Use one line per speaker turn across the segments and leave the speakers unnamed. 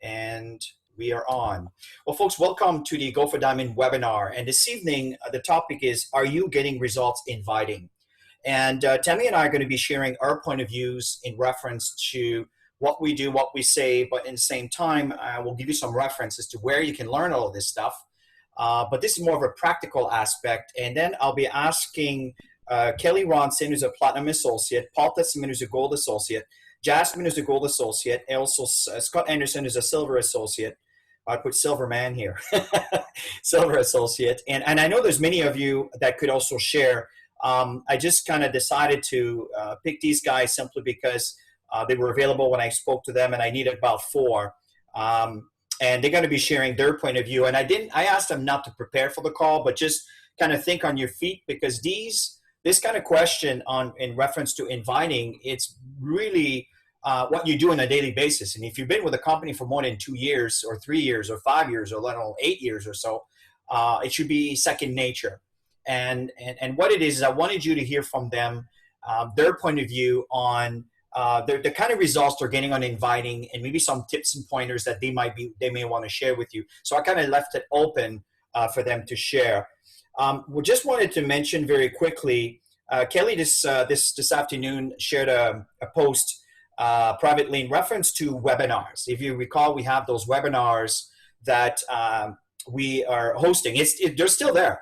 And we are on. Well, folks, welcome to the Go for Diamond webinar. And this evening, the topic is, are you getting results inviting? And Tammy and I are going to be sharing our point of views in reference to what we do, what we say, but in the same time, we'll give you some references to where you can learn all of this stuff. But this is more of a practical aspect. And then I'll be asking Kelly Ronson, who's a Platinum Associate, Paul Tesseman, who's a Gold Associate, Jasmine, who's a Gold Associate, and also Scott Anderson, who's a Silver Associate. I put Silver Man here, Silver Associate. And I know there's many of you that could also share. I just kind of decided to pick these guys simply because they were available when I spoke to them, and I needed about 4. And they're going to be sharing their point of view. And I asked them not to prepare for the call, but just kind of think on your feet, because this kind of question in reference to inviting, it's really what you do on a daily basis. And if you've been with a company for more than 2 years or 3 years or 5 years or let alone 8 years or so, it should be second nature. And what it is I wanted you to hear from them, their point of view on the kind of results they're getting on inviting, and maybe some tips and pointers that they may want to share with you. So I kind of left it open for them to share. We just wanted to mention very quickly, Kelly this afternoon shared a post privately in reference to webinars. If you recall, we have those webinars that we are hosting. They're still there.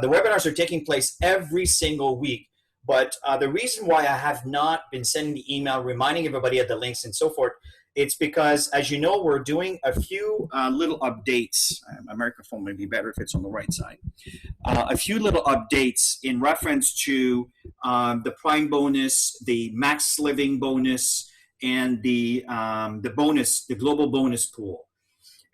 The webinars are taking place every single week. But the reason why I have not been sending the email reminding everybody of the links and so forth, it's because, as you know, we're doing a few little updates. My microphone may be better if it's on the right side. A few little updates in reference to the Prime bonus, the Max Living bonus, and the bonus, the global bonus pool.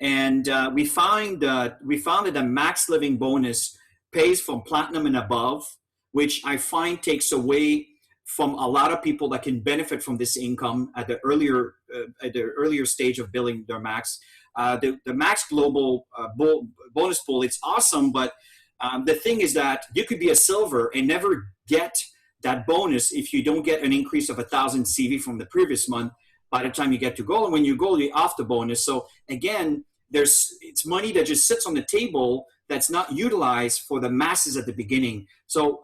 And we found that the Max Living bonus pays from Platinum and above, which I find takes away from a lot of people that can benefit from this income at the earlier stage of billing their max. The Max Global bonus pool, it's awesome, but the thing is that you could be a silver and never get that bonus if you don't get an increase of 1,000 CV from the previous month by the time you get to gold. And when you gold, you're off the bonus. So again, it's money that just sits on the table that's not utilized for the masses at the beginning. So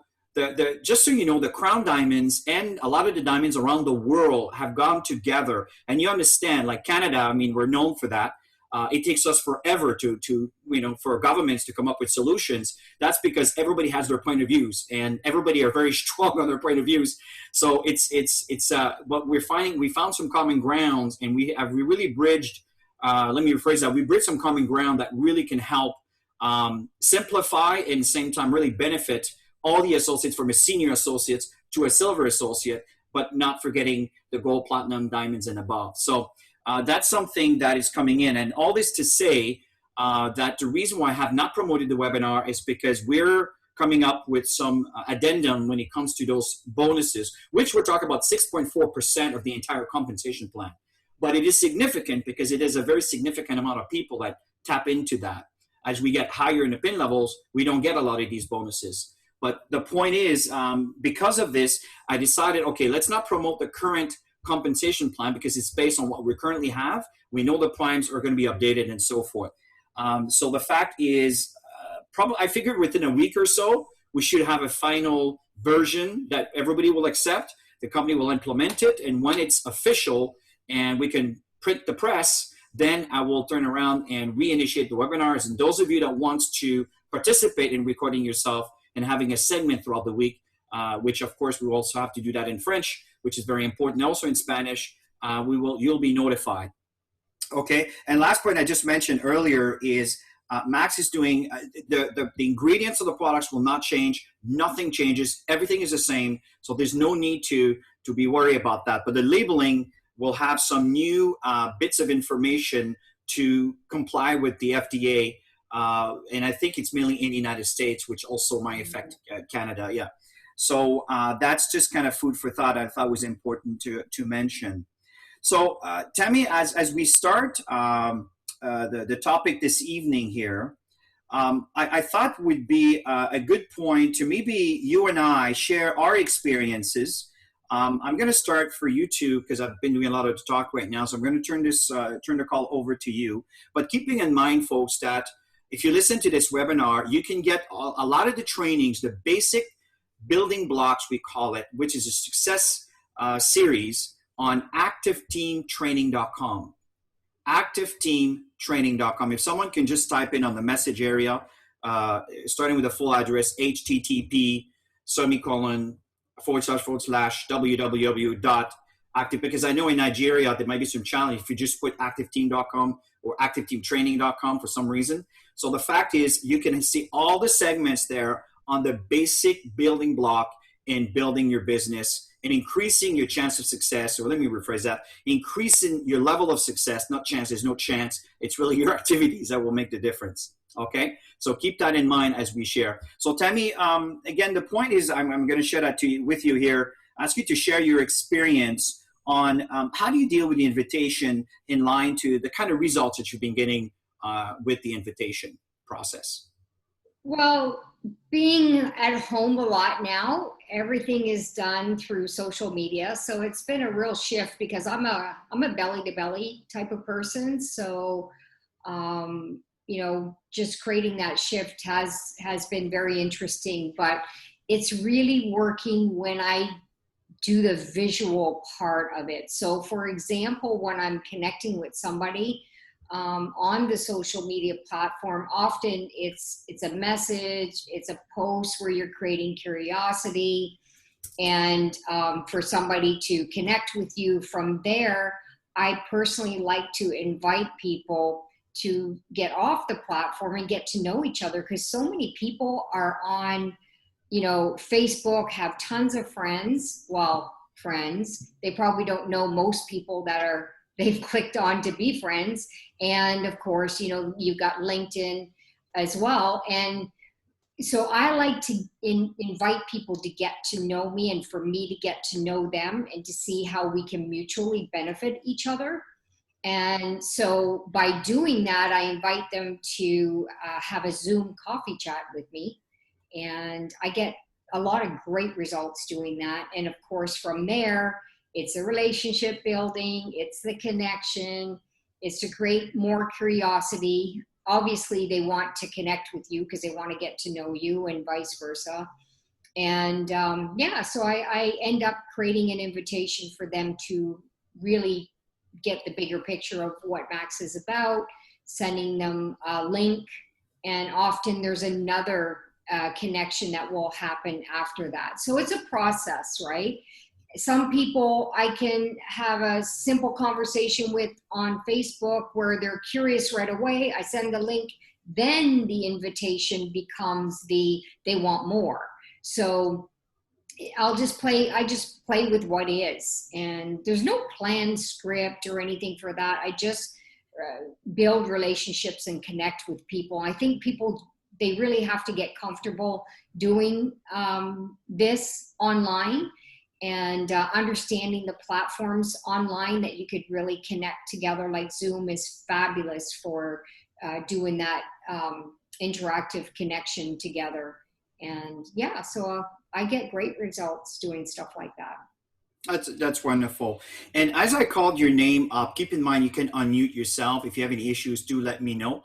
just so you know, the crown diamonds and a lot of the diamonds around the world have gone together. And you understand, like Canada, I mean, we're known for that. It takes us forever for governments to come up with solutions. That's because everybody has their point of views, and everybody are very strong on their point of views. So it's what we're finding. We found some common grounds, and we really bridged. Let me rephrase that. We bridged some common ground that really can help simplify and at the same time really benefit all the associates, from a senior associate to a silver associate, but not forgetting the gold, platinum, diamonds, and above. So that's something that is coming in. And all this to say that the reason why I have not promoted the webinar is because we're coming up with some addendum when it comes to those bonuses, which we're talking about 6.4% of the entire compensation plan. But it is significant because it is a very significant amount of people that tap into that. As we get higher in the pin levels, we don't get a lot of these bonuses. But the point is, because of this, I decided, okay, let's not promote the current compensation plan because it's based on what we currently have. We know the primes are going to be updated and so forth. So the fact is, I figured within a week or so, we should have a final version that everybody will accept. The company will implement it. And when it's official and we can print the press, then I will turn around and reinitiate the webinars. And those of you that want to participate in recording yourself and having a segment throughout the week, which of course we will also have to do that in French, which is very important. Also in Spanish, you'll be notified. Okay, and last point I just mentioned earlier is Max is doing, the ingredients of the products will not change. Nothing changes. Everything is the same. So there's no need to be worried about that. But the labeling will have some new bits of information to comply with the FDA. And I think it's mainly in the United States, which also might affect Canada. Yeah. So that's just kind of food for thought. I thought was important to mention. So Tammy, as we start the topic this evening here, I thought would be a good point to maybe you and I share our experiences I'm going to start for you two because I've been doing a lot of talk right now. So I'm going to turn the call over to you. But keeping in mind, folks, that if you listen to this webinar, you can get a lot of the trainings, the basic building blocks, we call it, which is a success series on activeteamtraining.com. activeteamtraining.com. If someone can just type in on the message area, starting with the full address, http semicolon / www.active, because I know in Nigeria there might be some challenge if you just put activeteam.com or activeteamtraining.com for some reason. So the fact is you can see all the segments there on the basic building block in building your business and increasing your chance of success, or let me rephrase that, increasing your level of success, not chance, there's no chance, it's really your activities that will make the difference, okay? So keep that in mind as we share. So Tammy, again, the point is, I'm gonna share that with you here, ask you to share your experience on how do you deal with the invitation in line to the kind of results that you've been getting with the invitation process.
Well, being at home a lot now, everything is done through social media. So it's been a real shift because I'm a belly to belly type of person. So, you know, just creating that shift has been very interesting, but it's really working when I do the visual part of it. So for example, when I'm connecting with somebody, on the social media platform, often it's a message, it's a post where you're creating curiosity, and for somebody to connect with you from there. I personally like to invite people to get off the platform and get to know each other, because so many people are on, you know, Facebook, have tons of friends. Well, friends, they probably don't know most people that are they've clicked on to be friends. And of course, you know, you've got LinkedIn as well. And so I like to invite people to get to know me and for me to get to know them and to see how we can mutually benefit each other. And so by doing that, I invite them to have a Zoom coffee chat with me. And I get a lot of great results doing that. And of course, from there, it's a relationship building, it's the connection, it's to create more curiosity. Obviously, they want to connect with you because they want to get to know you, and vice versa. And yeah, so I end up creating an invitation for them to really get the bigger picture of what Max is about, sending them a link, and often there's another connection that will happen after that. So it's a process, right? Some people I can have a simple conversation with on Facebook where they're curious right away. I send the link, then the invitation becomes they want more. So I just play with what is, and there's no planned script or anything for that. I just build relationships and connect with people. I think people, they really have to get comfortable doing this online, and understanding the platforms online that you could really connect together. Like Zoom is fabulous for doing that interactive connection together. And yeah, so I get great results doing stuff like that.
That's wonderful. And as I called your name up, keep in mind you can unmute yourself. If you have any issues, do let me know.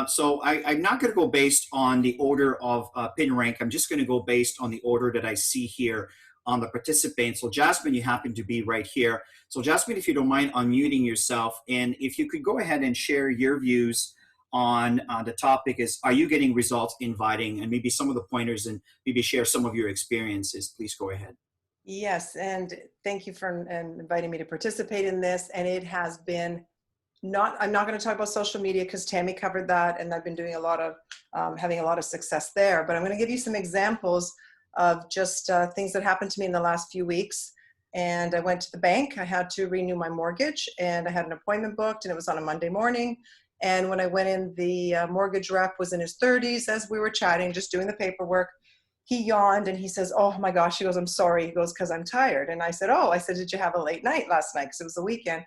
So I'm not going to go based on the order of pin rank. I'm just going to go based on the order that I see here on the participants. So Jasmine, you happen to be right here. So Jasmine, if you don't mind unmuting yourself, and if you could go ahead and share your views on the topic is, are you getting results inviting, and maybe some of the pointers, and maybe share some of your experiences. Please go ahead.
Yes, and thank you for inviting me to participate in this. And it has been I'm not going to talk about social media because Tammy covered that, and I've been doing a lot of, having a lot of success there. But I'm going to give you some examples of just things that happened to me in the last few weeks. And I went to the bank. I had to renew my mortgage, and I had an appointment booked, and it was on a Monday morning. And when I went in, the mortgage rep was in his 30s. As we were chatting, just doing the paperwork, he yawned and he says, "Oh my gosh," he goes, "I'm sorry." He goes, "Because I'm tired." And I said, "Oh," I said, "Did you have a late night last night?" Because it was the weekend.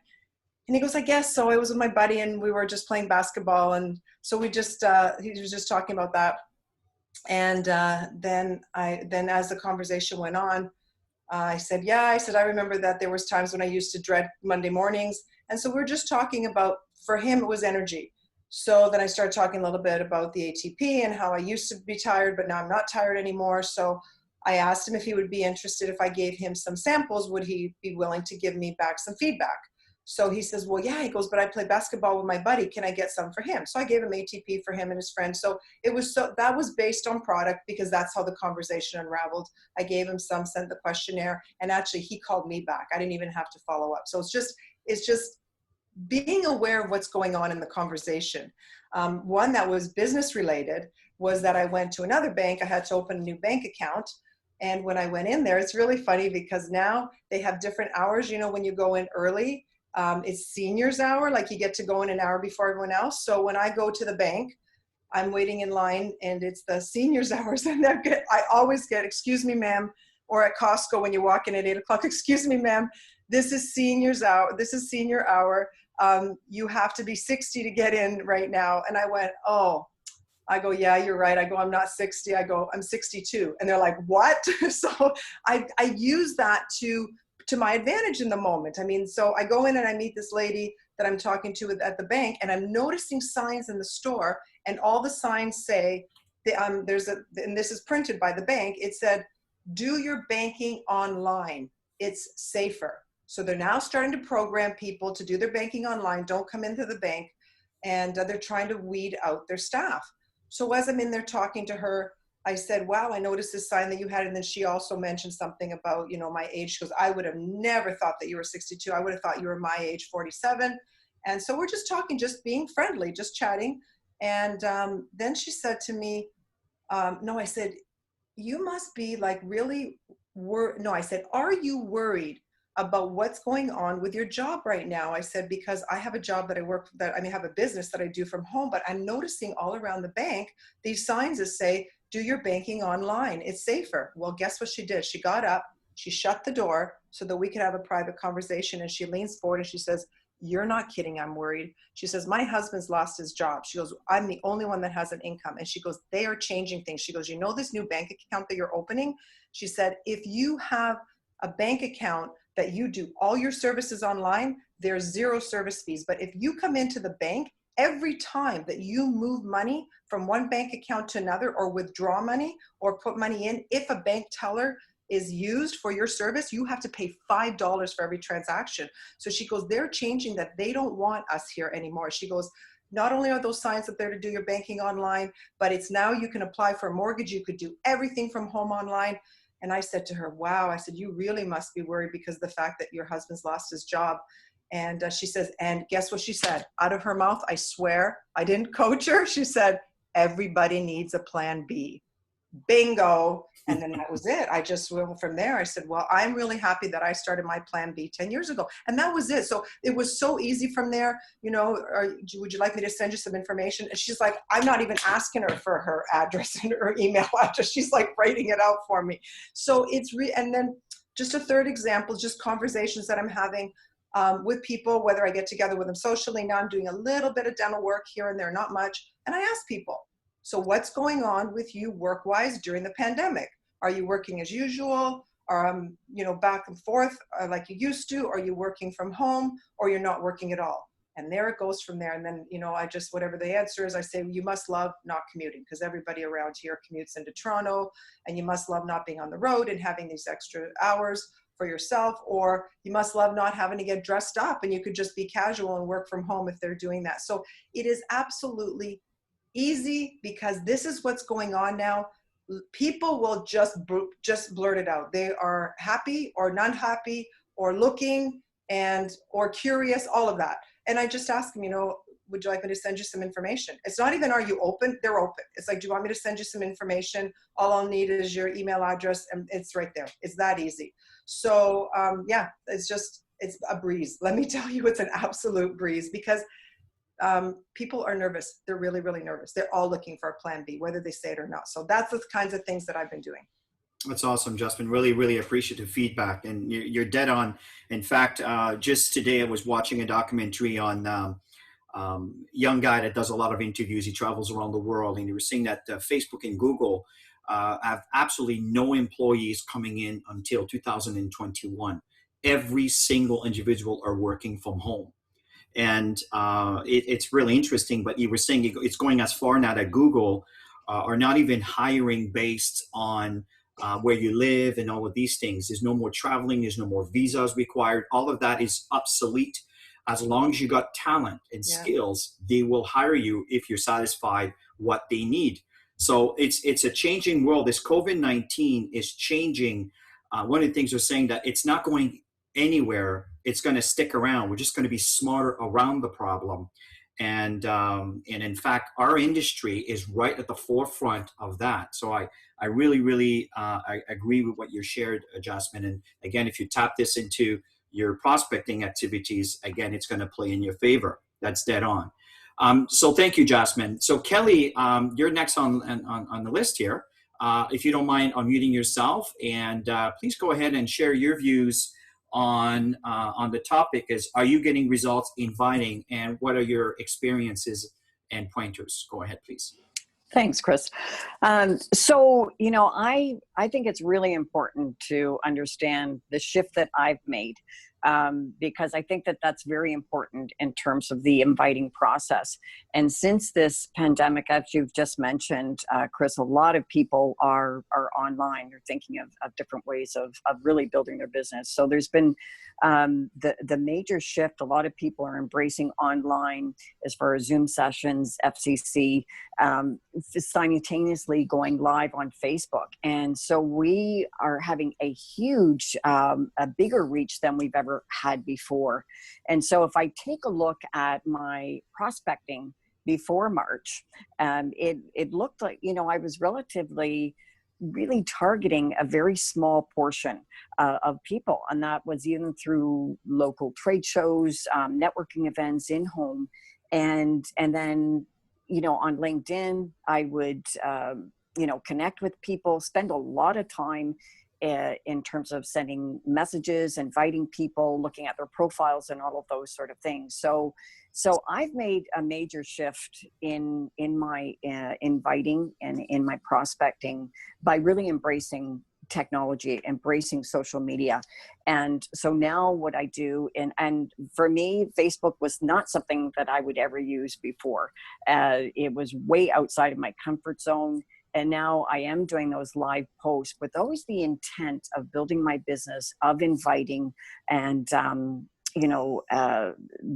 And he goes, "I guess so. I was with my buddy and we were just playing basketball." And so we just, he was just talking about that. And then as the conversation went on, I said, yeah, I said, I remember that there was times when I used to dread Monday mornings. And so we're just talking about, for him, it was energy. So then I started talking a little bit about the ATP and how I used to be tired, but now I'm not tired anymore. So I asked him if he would be interested if I gave him some samples, would he be willing to give me back some feedback? So he says, well, yeah, he goes, but I play basketball with my buddy. Can I get some for him? So I gave him ATP for him and his friend. So that was based on product, because that's how the conversation unraveled. I gave him some, sent the questionnaire, and actually he called me back. I didn't even have to follow up. So it's just being aware of what's going on in the conversation. One that was business related was that I went to another bank. I had to open a new bank account. And when I went in there, it's really funny because now they have different hours. You know, when you go in early, it's seniors hour, like you get to go in an hour before everyone else. So when I go to the bank, I'm waiting in line and it's the seniors hours, and I always get, excuse me, ma'am, or at Costco when you walk in at 8 o'clock, excuse me, ma'am, this is seniors hour. This is senior hour. You have to be 60 to get in right now. And I went, oh, I go, yeah, you're right. I go, I'm not 60. I go, I'm 62. And they're like, what? So I use that to my advantage in the moment. I mean, so I go in and I meet this lady that I'm talking to at the bank, and I'm noticing signs in the store, and all the signs say, and this is printed by the bank, it said, do your banking online. It's safer. So they're now starting to program people to do their banking online, don't come into the bank, and they're trying to weed out their staff. So as I'm in there talking to her, I said, wow, I noticed this sign that you had. And then she also mentioned something about, you know, my age. She goes, I would have never thought that you were 62. I would have thought you were my age, 47. And so we're just talking, just being friendly, just chatting. And then she said to me, no, I said, you must be like really, no, I said, are you worried about what's going on with your job right now? I said, because I have a job that I have a business that I do from home, but I'm noticing all around the bank, these signs that say, do your banking online. It's safer. Well, guess what she did? She got up, she shut the door so that we could have a private conversation. And she leans forward and she says, you're not kidding, I'm worried. She says, my husband's lost his job. She goes, I'm the only one that has an income. And she goes, they are changing things. She goes, you know, this new bank account that you're opening? She said, if you have a bank account that you do all your services online, there's 0 service fees. But if you come into the bank, every time that you move money from one bank account to another, or withdraw money or put money in, if a bank teller is used for your service, you have to pay $5 for every transaction. So she goes, they're changing that. They don't want us here anymore. She goes, not only are those signs up there to do your banking online, but it's now you can apply for a mortgage. You could do everything from home online. And I said to her, wow, I said, you really must be worried because of the fact that your husband's lost his job. And she says, and guess what she said? Out of her mouth, I swear, I didn't coach her. She said, everybody needs a plan B. Bingo. And then that was it. I just went from there. I said, well, I'm really happy that I started my plan B 10 years ago. And that was it. So it was so easy from there. You know, would you like me to send you some information? And she's like, I'm not even asking her for her address and her email address. She's like writing it out for me. So and then just a third example, just conversations that I'm having with people, whether I get together with them socially. Now I'm doing a little bit of dental work here and there, not much. And I ask people, so what's going on with you work-wise during the pandemic? Are you working as usual? Or, you know, back and forth like you used to? Are you working from home, or you're not working at all? And there it goes from there. And then, you know, I just, whatever the answer is, I say, well, you must love not commuting, because everybody around here commutes into Toronto, and you must love not being on the road and having these extra hours for yourself, or you must love not having to get dressed up and you could just be casual and work from home if they're doing that. So it is absolutely easy, because this is what's going on now. People will just blurt it out. They are happy or not happy or looking or curious, all of that. And I just ask them, you know, would you like me to send you some information? It's not even, are you open? They're open. It's like, do you want me to send you some information? All I'll need is your email address, and it's right there. It's that easy. So yeah, it's a breeze. Let me tell you, it's an absolute breeze, because people are nervous. They're really, really nervous. They're all looking for a plan B, whether they say it or not. So that's the kinds of things that I've been doing.
That's awesome, Justin. Really, really appreciative feedback. And you're dead on. In fact, just today I was watching a documentary on young guy that does a lot of interviews. He travels around the world, and he was saying that Facebook and Google have absolutely no employees coming in until 2021. Every single individual are working from home. And it's really interesting, but you were saying it's going as far now that Google are not even hiring based on where you live and all of these things. There's no more traveling. There's no more visas required. All of that is obsolete. As long as you got talent and skills, they will hire you if you're satisfied what they need. So it's a changing world. This COVID-19 is changing. One of the things they're saying that it's not going anywhere. It's going to stick around. We're just going to be smarter around the problem. And in fact, our industry is right at the forefront of that. So I really I agree with what you shared, Jasmine. And again, if you tap this into your prospecting activities, again, it's going to play in your favor. That's dead on. So thank you, Jasmine. So Kelly, you're next on the list here. If you don't mind unmuting yourself, and please go ahead and share your views on the topic is, are you getting results inviting, and what are your experiences and pointers? Go ahead, please.
Thanks, Chris. So, I think it's really important to understand the shift that I've made, because I think that that's very important in terms of the inviting process. And since this pandemic, as you've just mentioned, Chris, a lot of people are online. They're thinking of different ways of really building their business. So there's been the major shift. A lot of people are embracing online as far as Zoom sessions, FCC, simultaneously going live on Facebook. And so we are having a huge, a bigger reach than we've ever had before. And so if I take a look at my prospecting before March, it looked like, I was really targeting a very small portion of people. And that was even through local trade shows, networking events in home. And then, on LinkedIn, I would, connect with people, spend a lot of time in terms of sending messages, inviting people, looking at their profiles and all of those sort of things. So I've made a major shift in my inviting and in my prospecting by really embracing technology, embracing social media. And so now what I do, and for me, Facebook was not something that I would ever use before. It was way outside of my comfort zone. And now I am doing those live posts with always the intent of building my business, of inviting and,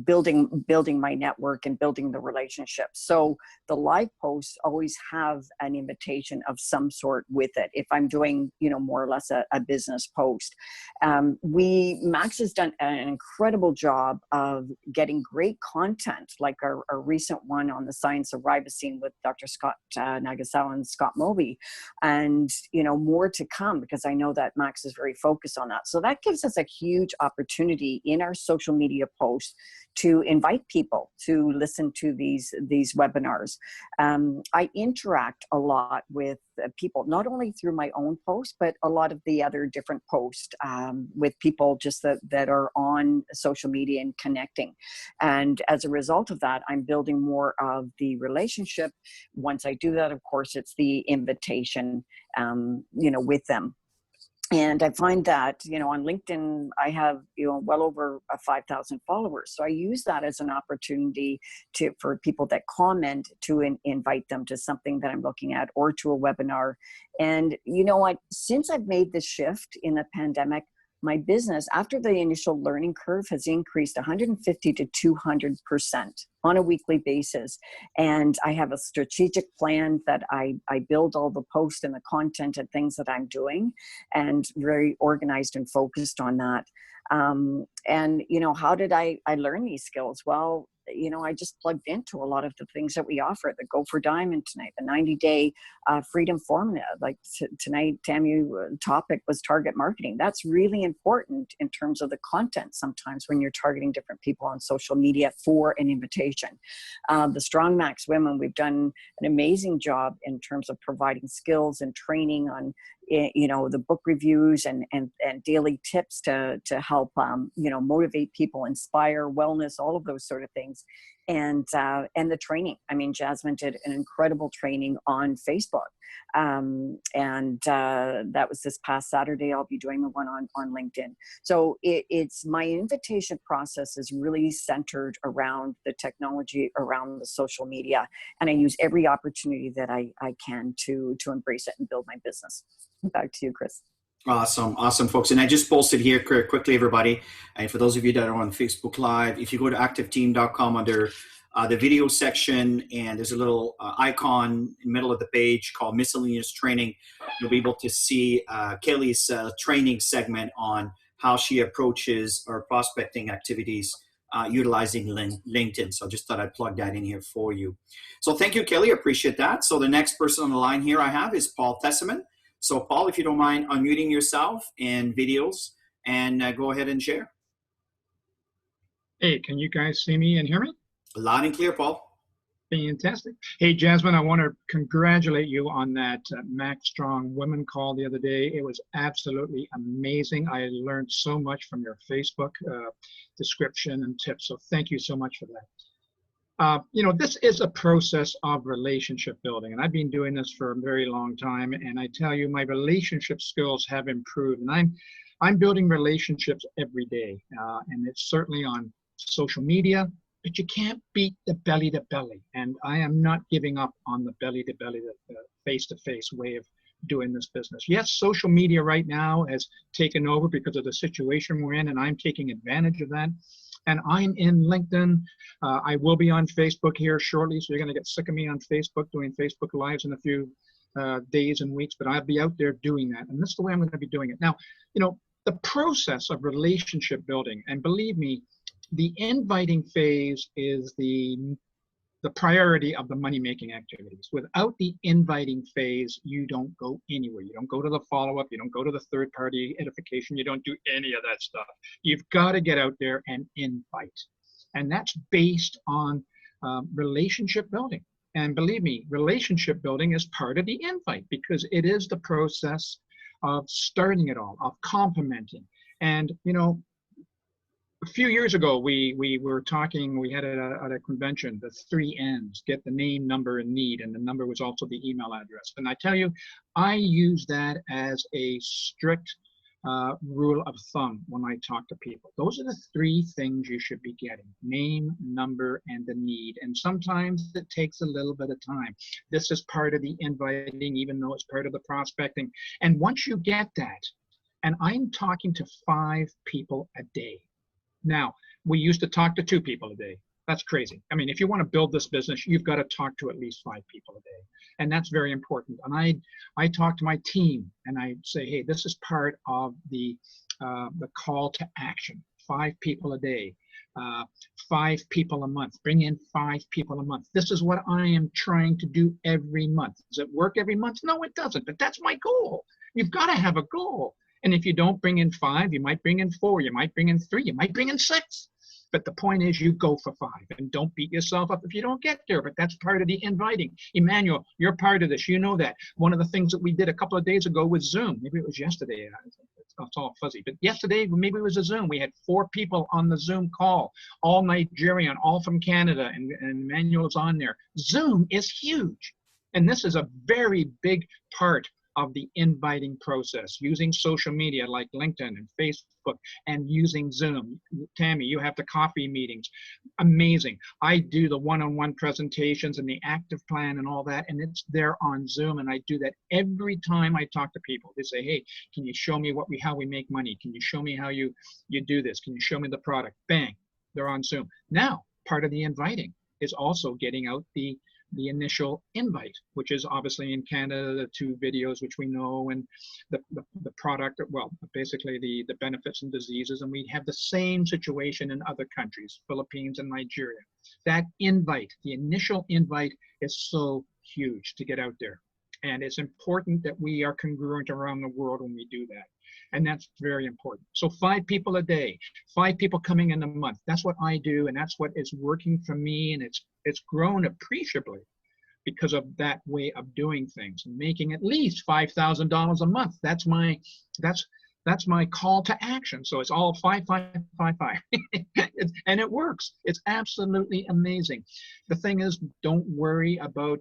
building my network and building the relationships. So the live posts always have an invitation of some sort with it. If I'm doing, more or less a business post, Max has done an incredible job of getting great content, like our recent one on the science of ribosine with Dr. Scott Nagasawa and Scott Moby, and, more to come, because I know that Max is very focused on that. So that gives us a huge opportunity in our social media posts to invite people to listen to these webinars. I interact a lot with people, not only through my own posts, but a lot of the other different posts with people just that are on social media and connecting. And as a result of that, I'm building more of the relationship. Once I do that, of course, it's the invitation, with them. And I find that, on LinkedIn, I have, well over 5,000 followers. So I use that as an opportunity for people that comment to invite them to something that I'm looking at or to a webinar. And since I've made this shift in the pandemic, my business, after the initial learning curve, has increased 150 to 200% on a weekly basis. And I have a strategic plan that I build all the posts and the content and things that I'm doing, and very organized and focused on that. And how did I learn these skills? Well, I just plugged into a lot of the things that we offer, the Go for Diamond tonight, the 90-day freedom formula. Like tonight, Tammy, topic was target marketing. That's really important in terms of the content sometimes when you're targeting different people on social media for an invitation. The Strong Max Women, we've done an amazing job in terms of providing skills and training on the book reviews and daily tips to help, motivate people, inspire, wellness, all of those sort of things. and the training. I mean, Jasmine did an incredible training on Facebook, and that was this past Saturday. I'll be doing the one on LinkedIn. So it's my invitation process is really centered around the technology, around the social media, and I use every opportunity that I can to embrace it and build my business. Back to you, Chris.
Awesome, folks. And I just posted here quickly, everybody. And for those of you that are on Facebook Live, if you go to activeteam.com under the video section, and there's a little icon in the middle of the page called miscellaneous training, you'll be able to see Kelly's training segment on how she approaches her prospecting activities utilizing LinkedIn. So I just thought I'd plug that in here for you. So thank you, Kelly. I appreciate that. So the next person on the line here I have is Paul Tesseman. So Paul, if you don't mind unmuting yourself and videos, and go ahead and share.
Hey, can you guys see me and hear me?
Loud and clear, Paul.
Fantastic. Hey, Jasmine, I want to congratulate you on that Max Strong Women call the other day. It was absolutely amazing. I learned so much from your Facebook description and tips. So thank you so much for that. This is a process of relationship building, and I've been doing this for a very long time. And I tell you, my relationship skills have improved, and I'm building relationships every day. And it's certainly on social media, but you can't beat the belly to belly. And I am not giving up on the belly to belly, the face-to-face way of doing this business. Yes, social media right now has taken over because of the situation we're in, and I'm taking advantage of that. And I'm in LinkedIn. I will be on Facebook here shortly, so you're going to get sick of me on Facebook doing Facebook Lives in a few days and weeks, but I'll be out there doing that. And this is the way I'm going to be doing it. Now, the process of relationship building, and believe me, the inviting phase is the priority of the money-making activities. Without the inviting phase, you don't go anywhere. You don't go to the follow-up. You don't go to the third-party edification. You don't do any of that stuff. You've got to get out there and invite. And that's based on relationship building. And believe me, relationship building is part of the invite because it is the process of starting it all, of complimenting. And, a few years ago, we were talking, we had at a convention, the 3 N's, get the name, number, and need, and the number was also the email address. And I tell you, I use that as a strict rule of thumb when I talk to people. Those are the 3 things you should be getting: name, number, and the need. And sometimes it takes a little bit of time. This is part of the inviting, even though it's part of the prospecting. And once you get that, and I'm talking to 5 people a day. Now, we used to talk to 2 people a day. That's crazy. I mean, if you want to build this business, you've got to talk to at least 5 people a day. And that's very important. And I talk to my team and I say, hey, this is part of the call to action. 5 people a day, 5 people a month. Bring in 5 people a month. This is what I am trying to do every month. Does it work every month? No, it doesn't. But that's my goal. You've got to have a goal. And if you don't bring in 5, you might bring in 4, you might bring in 3, you might bring in 6. But the point is you go for 5 and don't beat yourself up if you don't get there. But that's part of the inviting. Emmanuel, you're part of this. You know that. One of the things that we did a couple of days ago with Zoom, maybe it was yesterday, it's all fuzzy, but yesterday, maybe it was a Zoom. We had 4 people on the Zoom call, all Nigerian, all from Canada, and Emmanuel's on there. Zoom is huge. And this is a very big part of the inviting process, using social media like LinkedIn and Facebook and using Zoom. Tammy, you have the coffee meetings. Amazing. I do the one-on-one presentations and the active plan and all that, and it's there on Zoom, and I do that every time I talk to people. They say, hey, can you show me how we make money? Can you show me how you do this? Can you show me the product? Bang, they're on Zoom. Now, part of the inviting is also getting out the initial invite, which is obviously in Canada, the 2 videos, which we know, and the product, well, basically the benefits and diseases. And we have the same situation in other countries, Philippines and Nigeria. That invite, the initial invite, is so huge to get out there. And it's important that we are congruent around the world when we do that. And that's very important. So 5 people a day, 5 people coming in a month. That's what I do, and that's what is working for me. And it's grown appreciably because of that way of doing things and making at least $5,000 a month. That's That's my call to action. So it's all 5, 5, 5, 5. And it works. It's absolutely amazing. The thing is, don't worry about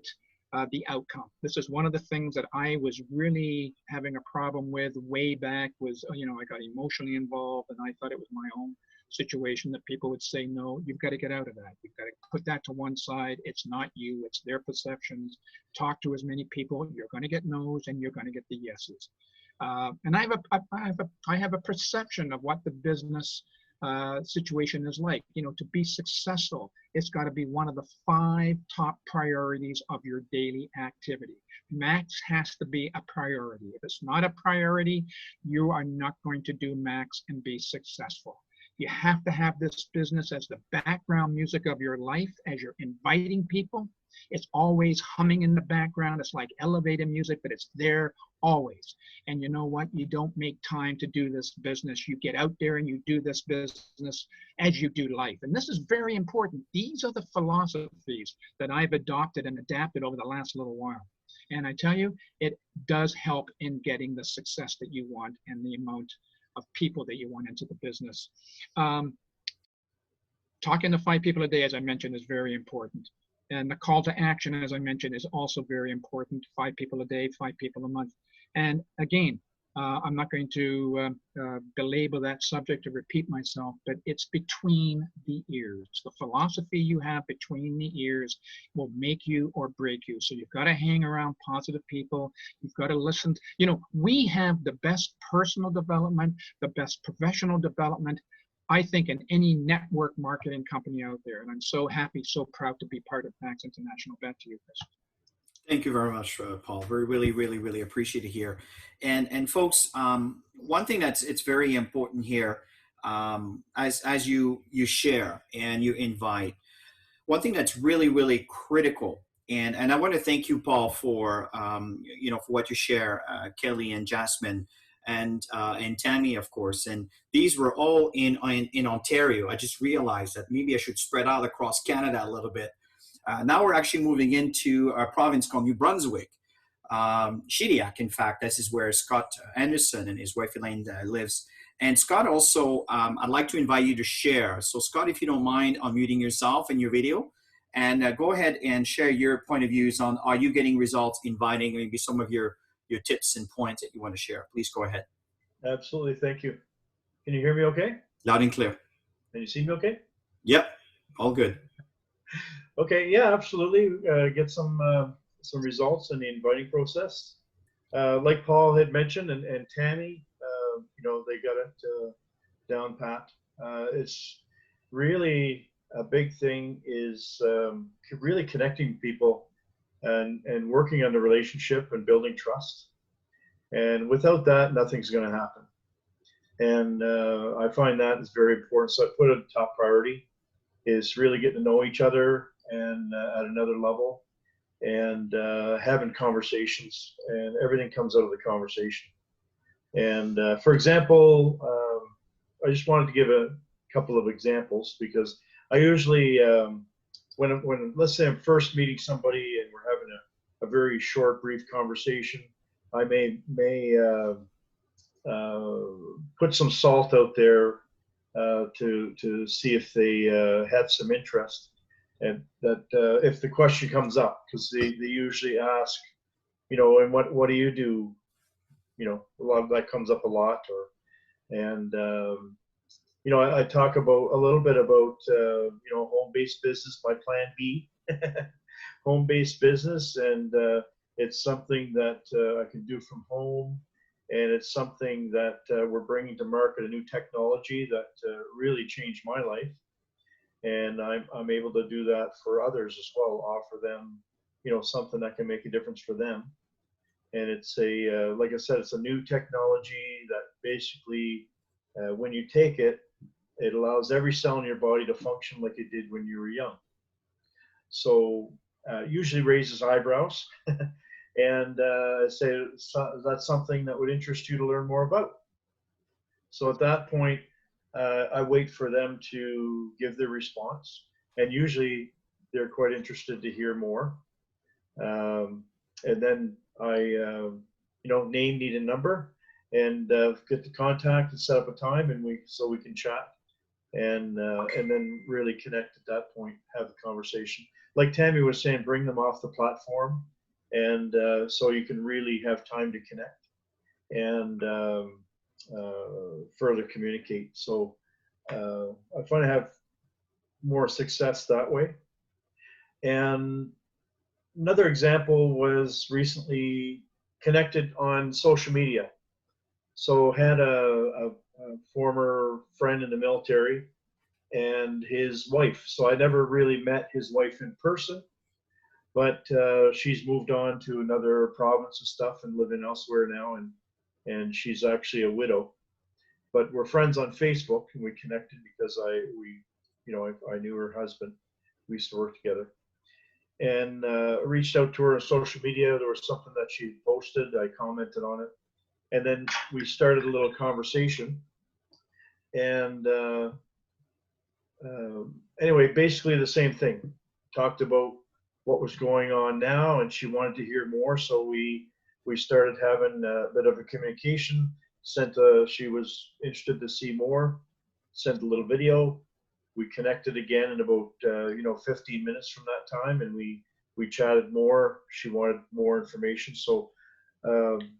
the outcome. This is one of the things that I was really having a problem with way back was, I got emotionally involved and I thought it was my own situation that people would say, no, you've got to get out of that. You've got to put that to one side. It's not you, it's their perceptions. Talk to as many people. You're going to get no's and you're going to get the yeses. And I have a perception of what the business situation is like. To be successful, it's got to be one of the 5 top priorities of your daily activity. Max has to be a priority. If it's not a priority, you are not going to do Max and be successful. You have to have this business as the background music of your life as you're inviting people. It's always humming in the background. It's like elevator music, but it's there always. And you know what? You don't make time to do this business. You get out there and you do this business as you do life. And this is very important. These are the philosophies that I've adopted and adapted over the last little while. And I tell you, it does help in getting the success that you want and the amount of people that you want into the business. Talking to 5 people a day, as I mentioned, is very important. And the call to action, as I mentioned, is also very important. 5 people a day, 5 people a month. And again, I'm not going to belabor that subject or repeat myself, but it's between the ears. The philosophy you have between the ears will make you or break you. So you've got to hang around positive people. You've got to listen. We have the best personal development, the best professional development, I think, in any network marketing company out there. And I'm so happy, so proud to be part of Max International. Back to you, Chris.
Thank you very much, Paul. We really appreciate it here. And folks, one thing it's very important here, as you share and you invite, one thing that's really critical. And I want to thank you, Paul, for for what you share, Kelly and Jasmine, and Tammy, of course. And these were all in Ontario. I just realized that maybe I should spread out across Canada a little bit. Now we're actually moving into a province called New Brunswick. Shediac, in fact, this is where Scott Anderson and his wife Elaine lives. And Scott, also, I'd like to invite you to share. So Scott, if you don't mind unmuting yourself in your video, and go ahead and share your point of views on, are you getting results, inviting, maybe some of your tips and points that you want to share. Please go ahead.
Absolutely. Thank you. Can you hear me okay?
Loud and clear.
Can you see me okay?
Yep. All good.
Okay. Yeah, absolutely. Get some results in the inviting process. Like Paul had mentioned, and Tammy, they got it down pat. It's really a big thing is really connecting people and working on the relationship and building trust. And without that, nothing's going to happen. And I find that is very important. So I put it a top priority is really getting to know each other and at another level, and having conversations, and everything comes out of the conversation. And for example, I just wanted to give a couple of examples, because I usually, when let's say I'm first meeting somebody and we're having a very short, brief conversation, I may put some salt out there to see if they had some interest, and that if the question comes up, because they usually ask, and what do you do? A lot of that comes up a lot, I talk about a little bit about home-based business, my plan B, home-based business, and it's something that I can do from home, and it's something that we're bringing to market, a new technology that really changed my life, and I'm able to do that for others as well, offer them something that can make a difference for them. And it's like I said, it's a new technology that basically, when you take it, it allows every cell in your body to function like it did when you were young. So usually raises eyebrows, and say that's something that would interest you to learn more about. So at that point, I wait for them to give their response, and usually they're quite interested to hear more. And then I, name, need, and number, and get the contact and set up a time, and so we can chat and then really connect at that point, have the conversation. Like Tammy was saying, bring them off the platform, and so you can really have time to connect and further communicate. So I find I have more success that way. And another example was recently connected on social media. So had a former friend in the military and his wife. So I never really met his wife in person, but she's moved on to another province and stuff and living elsewhere now, and she's actually a widow. But we're friends on Facebook, and we connected because I knew her husband. We used to work together, and reached out to her on social media. There was something that she posted. I commented on it, and then we started a little conversation. And anyway, basically the same thing. Talked about what was going on now, and she wanted to hear more. So we started having a bit of a communication. She was interested to see more. Sent a little video. We connected again in about 15 minutes from that time, and we chatted more. She wanted more information. So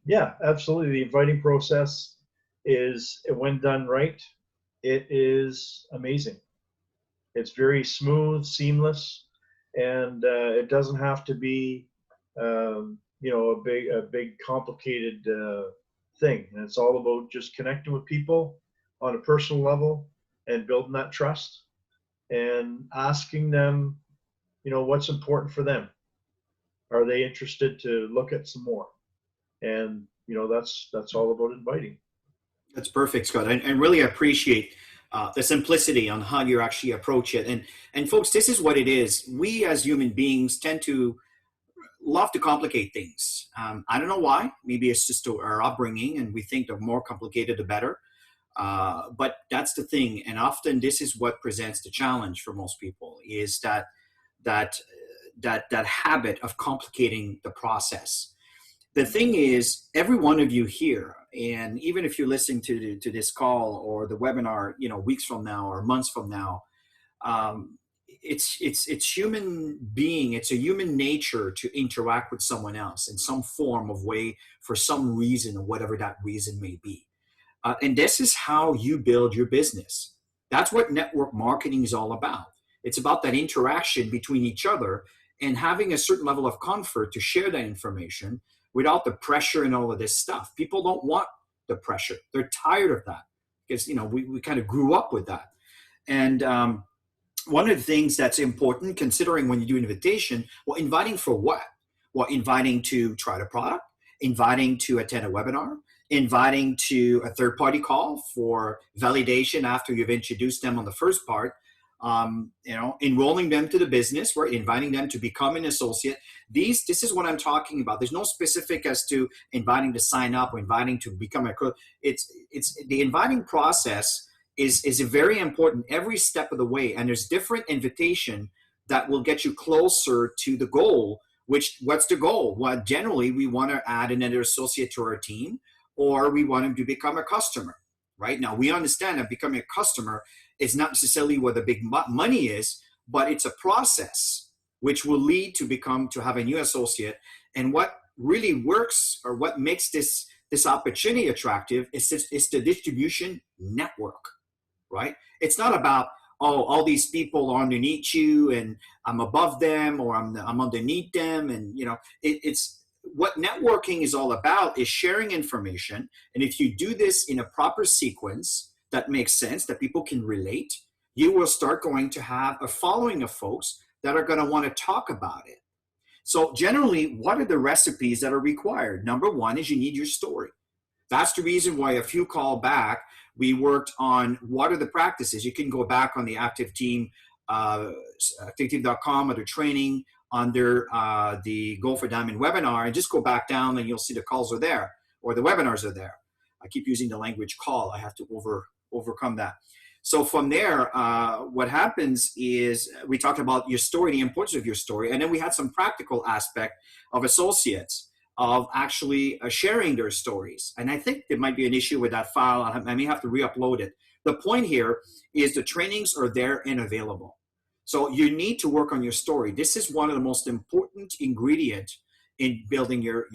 yeah, absolutely. The inviting process is, when done right, it is amazing. It's very smooth, seamless, and it doesn't have to be a big complicated thing. And it's all about just connecting with people on a personal level and building that trust and asking them, what's important for them. Are they interested to look at some more? And that's all about inviting.
That's perfect, Scott. And really appreciate the simplicity on how you actually approach it. And folks, this is what it is. We as human beings tend to love to complicate things. I don't know why. Maybe it's just our upbringing, and we think the more complicated, the better. But that's the thing. And often this is what presents the challenge for most people, is that habit of complicating the process. The thing is, every one of you here, and even if you're listening to this call or the webinar, weeks from now or months from now, it's human being. It's a human nature to interact with someone else in some form of way for some reason, or whatever that reason may be. And this is how you build your business. That's what network marketing is all about. It's about that interaction between each other and having a certain level of comfort to share that information without the pressure and all of this stuff. People don't want the pressure. They're tired of that because, we kind of grew up with that. And one of the things that's important, considering when you do an invitation, well, inviting for what? Well, inviting to try the product, inviting to attend a webinar, inviting to a third-party call for validation after you've introduced them on the first part, enrolling them to the business, right? Inviting them to become an associate. This is what I'm talking about. There's no specific as to inviting to sign up or inviting to become a coach. It's the inviting process is very important every step of the way. And there's different invitation that will get you closer to the goal. What's the goal? Well, generally we want to add another associate to our team, or we want them to become a customer. Right now, we understand that becoming a customer is not necessarily where the big money is, but it's a process which will lead to have a new associate. And what really works, or what makes this opportunity attractive, is the distribution network, right? It's not about, all these people are underneath you and I'm above them, or I'm underneath them. And, it's what networking is all about is sharing information. And if you do this in a proper sequence that makes sense, that people can relate, you will start going to have a following of folks that are going to want to talk about it. So generally, what are the recipes that are required? Number one is you need your story. That's the reason why a few call back, we worked on what are the practices. You can go back on the Active Team, activeteam.com, under training, under the Go for Diamond webinar, and just go back down and you'll see the calls are there, or the webinars are there. I keep using the language call. I have to overcome that. So from there, what happens is we talked about your story, the importance of your story, and then we had some practical aspect of associates. of actually sharing their stories. And I think there might be an issue with that file. I may have to re-upload it. The point here is the trainings are there and available. So you need to work on your story. This is one of the most important ingredients in building your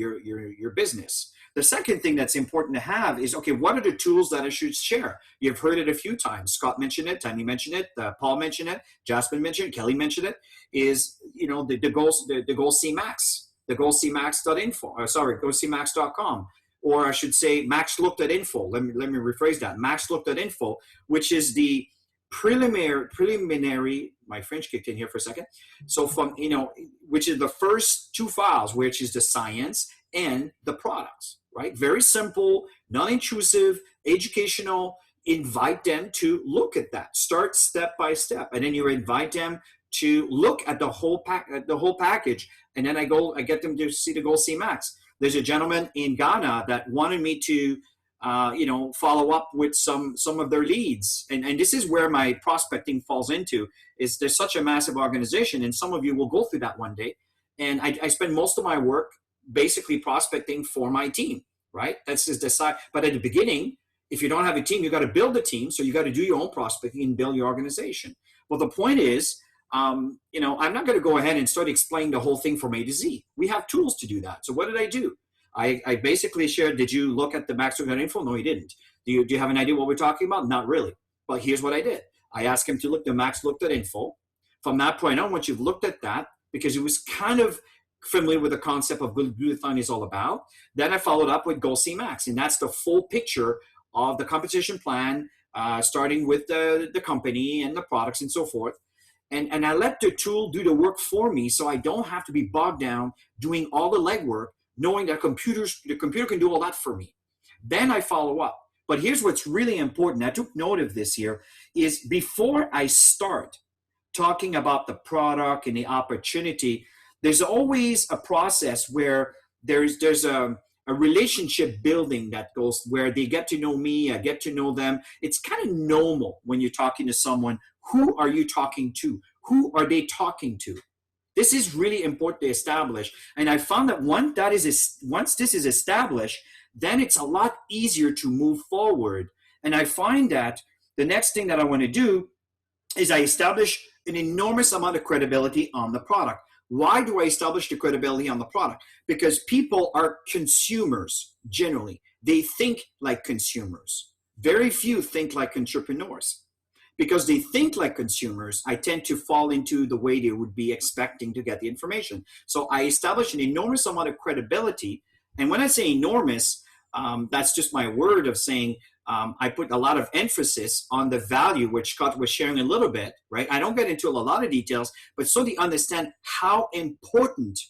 business. The second thing that's important to have is, okay, what are the tools that I should share? You've heard it a few times. Scott mentioned it, Tammy mentioned it, Paul mentioned it, Jasmine mentioned it, Kelly mentioned it, is, you know, the Goal C Max, the goalcmax.info, goalcmax.com, or I should say maxlook.info. Let me rephrase that, maxlook.info, which is the preliminary, my French kicked in here for a second. So from, you know, which is the first two files, which is the science and the products, right? Very simple, non-intrusive, educational. Invite them to look at that. Start step by step, and then you invite them to look at the whole package. And then I get them to see the Goal C Max. There's a gentleman in Ghana that wanted me to follow up with some of their leads. And this is where my prospecting falls into, is there's such a massive organization, and some of you will go through that one day. And I spend most of my work basically prospecting for my team, right? That's just the side. But at the beginning, if you don't have a team, you got to build a team. So you got to do your own prospecting and build your organization. Well, the point is, I'm not going to go ahead and start explaining the whole thing from A to Z. We have tools to do that. So what did I do? I basically shared, did you look at the maxlook.info? No, you didn't. Do you have an idea what we're talking about? Not really. But here's what I did. I asked him to look at maxlook.info. From that point on, once you've looked at that, because it was kind of familiar with the concept of what Glutathione is all about, then I followed up with Goal C Max. And that's the full picture of the compensation plan, starting with the company and the products and so forth. And I let the tool do the work for me, so I don't have to be bogged down doing all the legwork, knowing that the computer can do all that for me. Then I follow up. But here's what's really important. I took note of this here, is before I start talking about the product and the opportunity, there's always a process where there's a relationship building that goes, where they get to know me, I get to know them. It's kind of normal when you're talking to someone. Who are you talking to? Who are they talking to? This is really important to establish. And I found that once this is established, then it's a lot easier to move forward. And I find that the next thing that I want to do is I establish an enormous amount of credibility on the product. Why do I establish the credibility on the product? Because people are consumers generally. They think like consumers. Very few think like entrepreneurs. Because they think like consumers, I tend to fall into the way they would be expecting to get the information. So I establish an enormous amount of credibility. And when I say enormous, that's just my word of saying I put a lot of emphasis on the value, which Scott was sharing a little bit, right? I don't get into a lot of details, but so they understand how important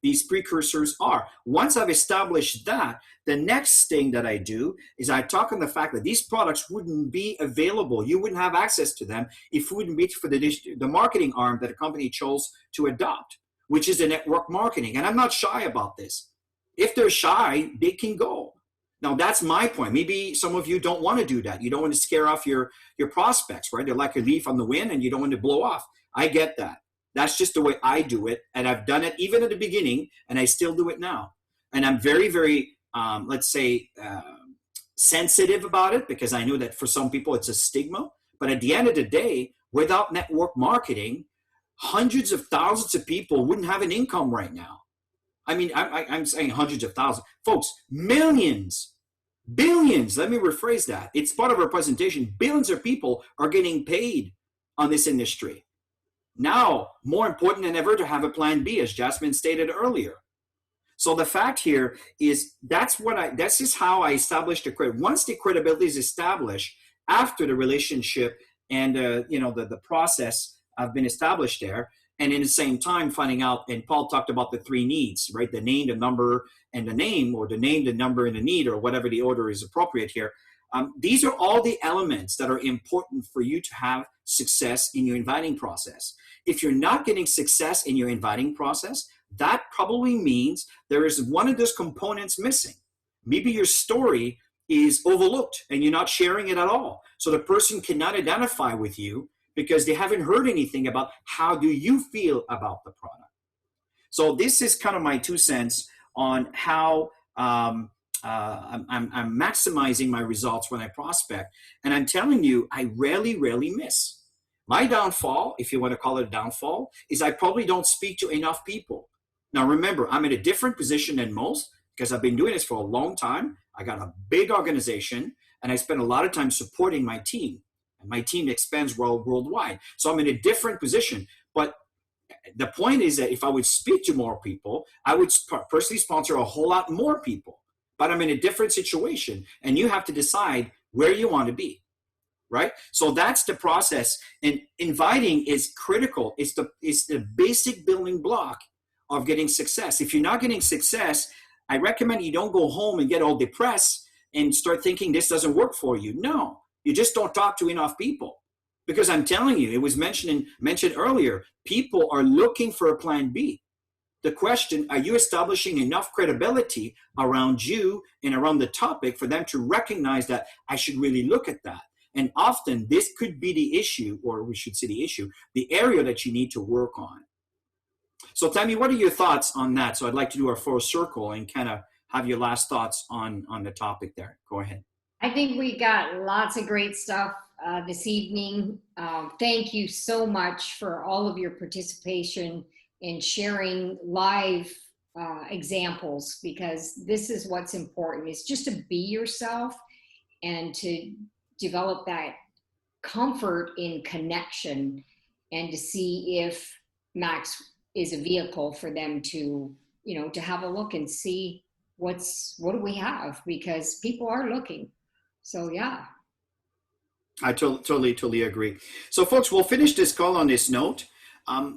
these precursors are. Once I've established that, the next thing that I do is I talk on the fact that these products wouldn't be available. You wouldn't have access to them if it wouldn't be for the marketing arm that a company chose to adopt, which is the network marketing. And I'm not shy about this. If they're shy, they can go. Now, that's my point. Maybe some of you don't want to do that. You don't want to scare off your prospects, right? They're like a leaf on the wind and you don't want to blow off. I get that. That's just the way I do it. And I've done it even at the beginning, and I still do it now. And I'm very, very, sensitive about it, because I know that for some people it's a stigma. But at the end of the day, without network marketing, hundreds of thousands of people wouldn't have an income right now. I mean, I'm saying hundreds of thousands. Folks, millions, billions, let me rephrase that. It's part of our presentation. Billions of people are getting paid on this industry. Now, more important than ever to have a plan B, as Jasmine stated earlier. So the fact here is this is how I established the credit. Once the credibility is established, after the relationship and the process have been established there, and in the same time finding out, and Paul talked about the three needs, right? The name, the number, and the name, or the name, the number, and the need, or whatever the order is appropriate here. These are all the elements that are important for you to have success in your inviting process. If you're not getting success in your inviting process, that probably means there is one of those components missing. Maybe your story is overlooked and you're not sharing it at all. So the person cannot identify with you because they haven't heard anything about how do you feel about the product. So this is kind of my 2 cents on how I'm maximizing my results when I prospect. And I'm telling you, I rarely miss. My downfall, if you want to call it a downfall, is I probably don't speak to enough people. Now, remember, I'm in a different position than most because I've been doing this for a long time. I got a big organization, and I spend a lot of time supporting my team. And my team expands worldwide. So I'm in a different position. But the point is that if I would speak to more people, I would personally sponsor a whole lot more people. But I'm in a different situation, and you have to decide where you want to be. Right? So that's the process. And inviting is critical. It's the basic building block of getting success. If you're not getting success, I recommend you don't go home and get all depressed and start thinking this doesn't work for you. No, you just don't talk to enough people. Because I'm telling you, it was mentioned earlier, people are looking for a plan B. The question, are you establishing enough credibility around you and around the topic for them to recognize that I should really look at that? And often this could be the issue, or we should say the issue, the area that you need to work on. So Tammy, what are your thoughts on that? So I'd like to do our full circle and kind of have your last thoughts on the topic there. Go ahead.
I think we got lots of great stuff this evening. Thank you so much for all of your participation in sharing live examples, because this is what's important, is just to be yourself and to develop that comfort in connection, and to see if Max is a vehicle for them to, to have a look and see what do we have, because people are looking. So yeah.
I totally agree. So folks, we'll finish this call on this note.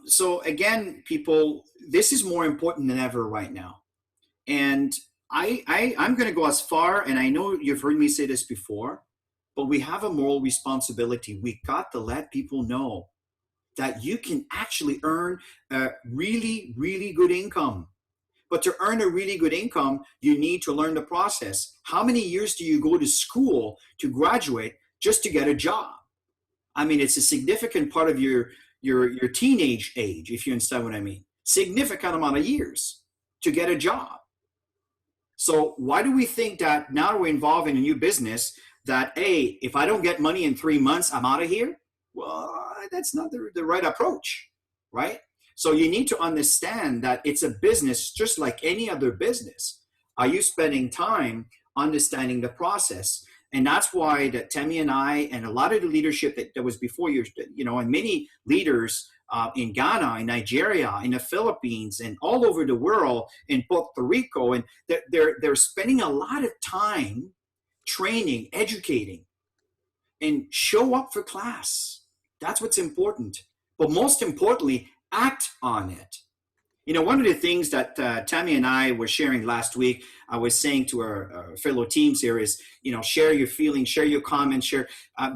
So again, people, this is more important than ever right now. And I'm going to go as far, and I know you've heard me say this before, but we have a moral responsibility. We got to let people know that you can actually earn a really, really good income. But to earn a really good income, you need to learn the process. How many years do you go to school to graduate just to get a job? I mean, it's a significant part of your teenage age, if you understand what I mean. Significant amount of years to get a job. So why do we think that now we're involved in a new business that, hey, if I don't get money in 3 months, I'm out of here? Well, that's not the right approach, right? So you need to understand that it's a business just like any other business. Are you spending time understanding the process? And that's why that Tammy and I and a lot of the leadership that was before you, and many leaders in Ghana, in Nigeria, in the Philippines, and all over the world, in Puerto Rico, and they're spending a lot of time training, educating, and show up for class. That's what's important. But most importantly, act on it. One of the things that Tammy and I were sharing last week, I was saying to our fellow teams here is, share your feelings, share your comments, share.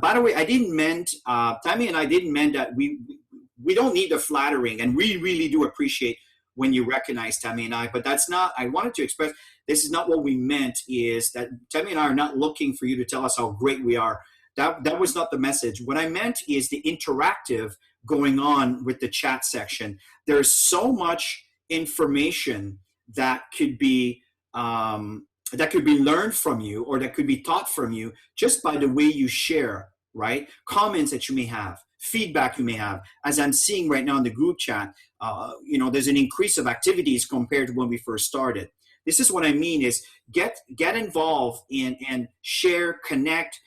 By the way, Tammy and I didn't mean that we don't need the flattering, and we really do appreciate when you recognize Tammy and I, but that's not, I wanted to express, this is not what we meant, is that Tammy and I are not looking for you to tell us how great we are. That was not the message. What I meant is the interactive going on with the chat section. There's so much information that could be learned from you, or that could be taught from you just by the way you share, right? Comments that you may have, feedback you may have. As I'm seeing right now in the group chat, there's an increase of activities compared to when we first started. This is what I mean is get involved and share, connect,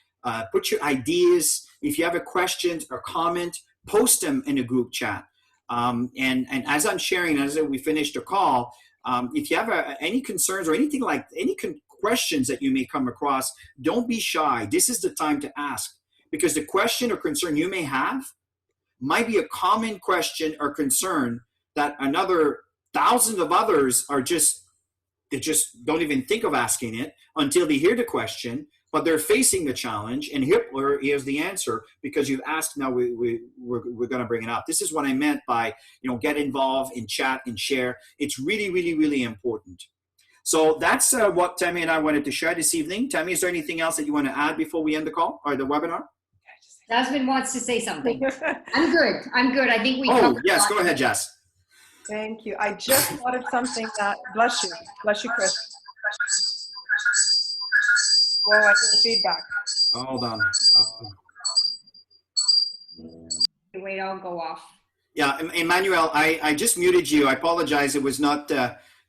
put your ideas. If you have a question or comment, post them in a group chat. And as I'm sharing, as we finish the call, if you have any concerns or anything like any questions that you may come across, don't be shy. This is the time to ask, because the question or concern you may have might be a common question or concern that another thousands of others they just don't even think of asking it until they hear the question, but they're facing the challenge, and here's the answer because you've asked. Now we're going to bring it up. This is what I meant by, get involved in chat and share. It's really, really, really important. So that's what Tammy and I wanted to share this evening. Tammy, is there anything else that you want to add before we end the call or the webinar?
Jasmine wants to say something. I'm good. I think we.
Oh, yes. Go ahead, Jess.
Thank you. I just wanted something that, bless you, Chris. Whoa, I hear feedback.
Hold on.
Wait, I'll go off.
Yeah, Emmanuel, I just muted you. I apologize. It was not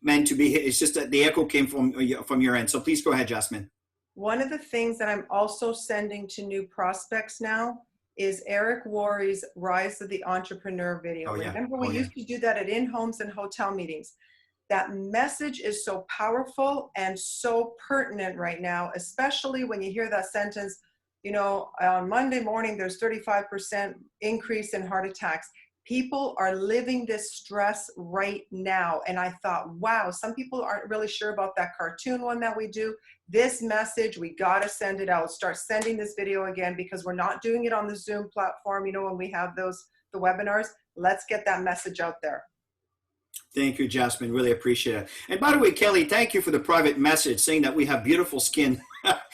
meant to be. It's just that the echo came from your end. So please go ahead, Jasmine.
One of the things that I'm also sending to new prospects now is Eric Worre's Rise of the Entrepreneur video.
Oh, yeah.
Remember, we used to do that at in-homes and hotel meetings. That message is so powerful and so pertinent right now, especially when you hear that sentence, you know, on Monday morning, there's 35% increase in heart attacks. People are living this stress right now. And I thought, wow, some people aren't really sure about that cartoon one that we do. This message, we got to send it out. Start sending this video again, because we're not doing it on the Zoom platform. You know, when we have the webinars, let's get that message out there.
Thank you, Jasmine. Really appreciate it. And by the way, Kelly, thank you for the private message saying that we have beautiful skin.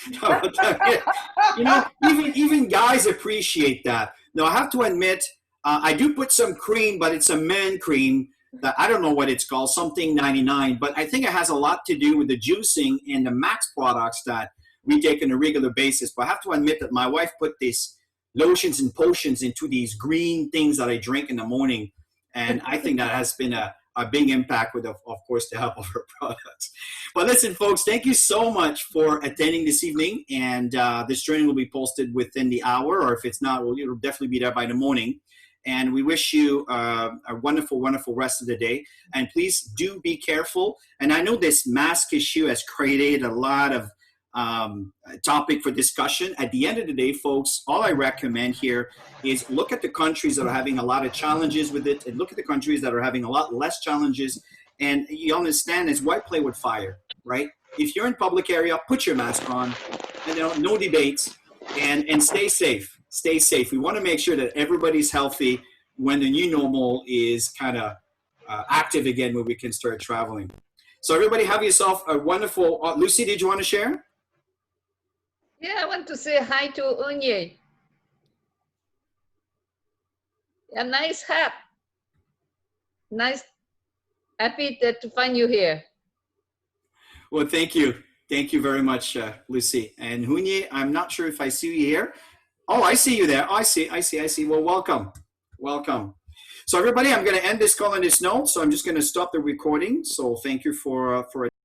You know, even guys appreciate that. Now, I have to admit, I do put some cream, but it's a man cream that I don't know what it's called, something 99. But I think it has a lot to do with the juicing and the Max products that we take on a regular basis. But I have to admit that my wife put these lotions and potions into these green things that I drink in the morning. And I think that has been a big impact with, of course, the help of her products. But listen, folks, thank you so much for attending this evening. And this training will be posted within the hour, or if it's not, it'll definitely be there by the morning. And we wish you a wonderful, wonderful rest of the day. And please do be careful. And I know this mask issue has created a lot of topic for discussion. At the end of the day, folks, all I recommend here is look at the countries that are having a lot of challenges with it, and look at the countries that are having a lot less challenges. And you understand is why play with fire, right? If you're in public area, put your mask on, and no debates, and stay safe. Stay safe. We want to make sure that everybody's healthy when the new normal is kind of active again, where we can start traveling. So everybody have yourself a wonderful, Lucy, did you want to share?
Yeah, I want to say hi to Unye. A nice hat. Nice. Happy to find you here.
Well, thank you. Thank you very much, Lucy. And Hunye, I'm not sure if I see you here. Oh, I see you there. I see. Well, welcome. So everybody, I'm going to end this call on this note. So I'm just going to stop the recording. So thank you for